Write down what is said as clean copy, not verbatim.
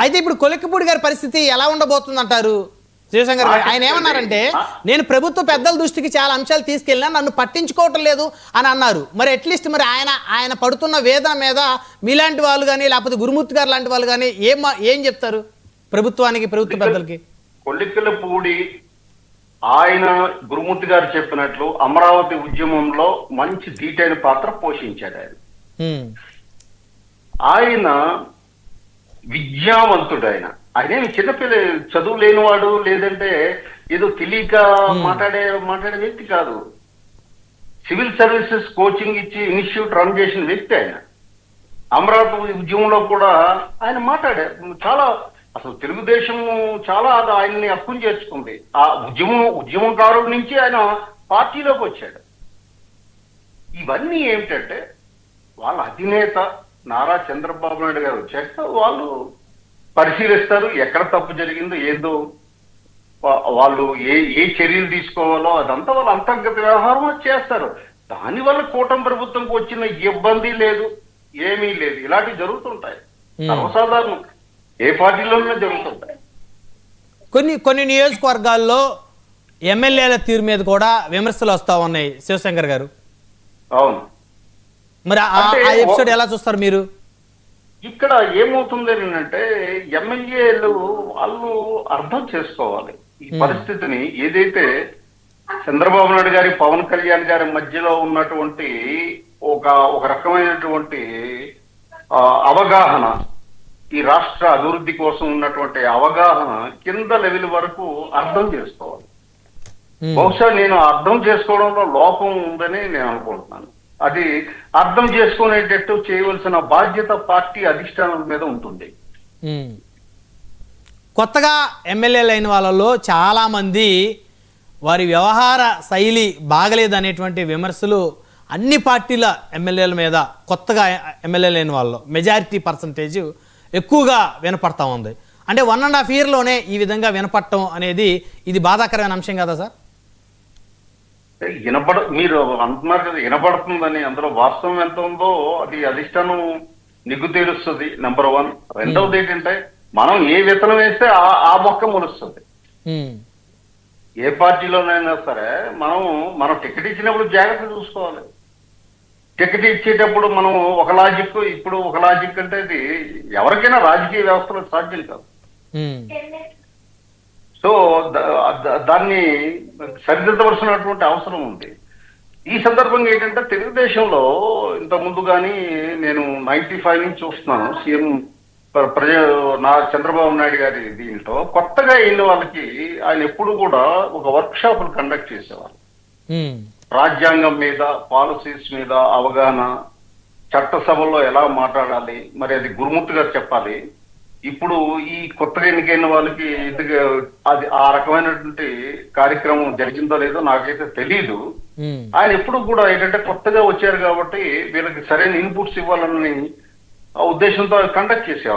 అయితే ఇప్పుడు కొలిక్కిపూడి గారి పరిస్థితి ఎలా ఉండబోతుంది అంటారు శివశంకర్ గారు? ఆయన ఏమన్నారంటే, నేను ప్రభుత్వ పెద్దల దృష్టికి చాలా అంశాలు తీసుకెళ్ళినా నన్ను పట్టించుకోవటం లేదు అని అన్నారు. మరి అట్లీస్ట్ మరి ఆయన పడుతున్న వేదన మీద మీలాంటి వాళ్ళు కానీ లేకపోతే గురుమూర్తి గారు లాంటి వాళ్ళు కానీ ఏం చెప్తారు ప్రభుత్వానికి, ప్రభుత్వ పెద్దలకి? కొలిక్కిపూడి ఆయన గురుమూర్తి గారు చెప్పినట్లు అమరావతి ఉద్యమంలో మంచి ధీటైన పాత్ర పోషించాడు. ఆయన విద్యావంతుడు. ఆయనేమి చిన్నపిల్ల చదువు లేనివాడు, లేదంటే ఏదో తెలియక మాట్లాడే వ్యక్తి కాదు. సివిల్ సర్వీసెస్ కోచింగ్ ఇచ్చి ఇన్స్టిట్యూట్ రన్ చేసిన వ్యక్తి ఆయన. అమరావతి ఉద్యమంలో కూడా ఆయన మాట్లాడారు. చాలా అసలు తెలుగుదేశం చాలా ఆయన్ని అక్కుం చేర్చుకుంది. ఆ ఉద్యమకారుడి నుంచి ఆయన పార్టీలోకి వచ్చాడు. ఇవన్నీ ఏమిటంటే వాళ్ళ అధినేత నారా చంద్రబాబు నాయుడు గారు వచ్చాక వాళ్ళు పరిశీలిస్తారు, ఎక్కడ తప్పు జరిగిందో ఏదో వాళ్ళు ఏ చర్యలు తీసుకోవాలో అదంతా వాళ్ళ అంతర్గత వ్యవహారం చేస్తారు. దానివల్ల కూటమి ప్రభుత్వంకి వచ్చిన ఇబ్బంది లేదు, ఏమీ లేదు. ఇలాంటివి జరుగుతుంటాయి, సర్వసాధారణం, ఏ పార్టీలోనే జరుగుతుంటాయి. కొన్ని నియోజకవర్గాల్లో ఎమ్మెల్యేల తీరు మీద కూడా విమర్శలు వస్తా ఉన్నాయి శివశంకర్ గారు. అవును, మరి ఆ ఎపిసోడ్ ఎలా చూస్తారు మీరు? ఇక్కడ ఏమవుతుంది అంటే ఎమ్మెల్యేలు వాళ్ళు అర్థం చేసుకోవాలి ఈ పరిస్థితిని. ఏదైతే చంద్రబాబు నాయుడు గారి, పవన్ కళ్యాణ్ గారి మధ్యలో ఉన్నటువంటి ఒక రకమైనటువంటి అవగాహన, ఈ రాష్ట్ర అభివృద్ధి కోసం ఉన్నటువంటి అవగాహన కింద లెవెల్ వరకు అర్థం చేసుకోవాలి. బహుశా నేను అర్థం చేసుకోవడంలో లోపం ఉందని నేను అనుకుంటున్నాను. అది అర్థం చేసుకునేటట్టు చేయవలసిన బాధ్యత పార్టీ అధిష్టానం మీద ఉంటుంది. కొత్తగా ఎమ్మెల్యేలు అయిన వాళ్ళలో చాలా మంది వారి వ్యవహార శైలి బాగలేదనేటువంటి విమర్శలు అన్ని పార్టీల ఎమ్మెల్యేల మీద, కొత్తగా ఎమ్మెల్యేలు అయిన వాళ్ళలో మెజారిటీ పర్సంటేజ్ ఎక్కువగా వినపడతా ఉంది. అంటే 1.5 yearలోనే ఈ విధంగా వినపడటం అనేది ఇది బాధాకరమైన అంశం కదా సార్? మీరు అంటున్నారు కదా వినపడుతుందని, అందులో వాస్తవం ఎంత ఉందో అది అధిష్టానం నిగ్గు తేలుస్తుంది, నెంబర్ 1. రెండవది ఏంటంటే మనం ఏ విత్తనం వేస్తే ఆ మొక్క మొలుస్తుంది. ఏ పార్టీలోనైనా సరే మనం టికెట్ ఇచ్చినప్పుడు జాగ్రత్త చూసుకోవాలి. టికెట్ ఇచ్చేటప్పుడు మనం ఒక లాజిక్, ఇప్పుడు ఒక లాజిక్ అంటే ఇది ఎవరికైనా రాజకీయ వ్యవస్థలో సాధ్యం కాదు. సో దాన్ని సరిదిద్దవలసినటువంటి అవసరం ఉంది. ఈ సందర్భంగా ఏంటంటే తెలుగుదేశంలో ఇంత ముందు కానీ నేను 95 నుంచి చూస్తున్నాను, సీఎం చంద్రబాబు నాయుడు గారి దీంట్లో కొత్తగా అయిన వాళ్ళకి ఆయన ఎప్పుడు కూడా ఒక వర్క్ షాపులు కండక్ట్ చేసేవారు. రాజ్యాంగం మీద, పాలసీస్ మీద అవగాహన, చట్టసభల్లో ఎలా మాట్లాడాలి, మరి అది గురుమూర్తి గారు చెప్పాలి. ఇప్పుడు ఈ కొత్తగా ఎన్నికైన వాళ్ళకి అది ఆ రకమైనటువంటి కార్యక్రమం జరిగిందో లేదో నాకైతే తెలీదు. ఆయన ఎప్పుడు కూడా ఏంటంటే కొత్తగా వచ్చారు కాబట్టి వీళ్ళకి సరైన ఇన్పుట్స్ ఇవ్వాలని ఉద్దేశంతో కండక్ట్ చేసేవారు.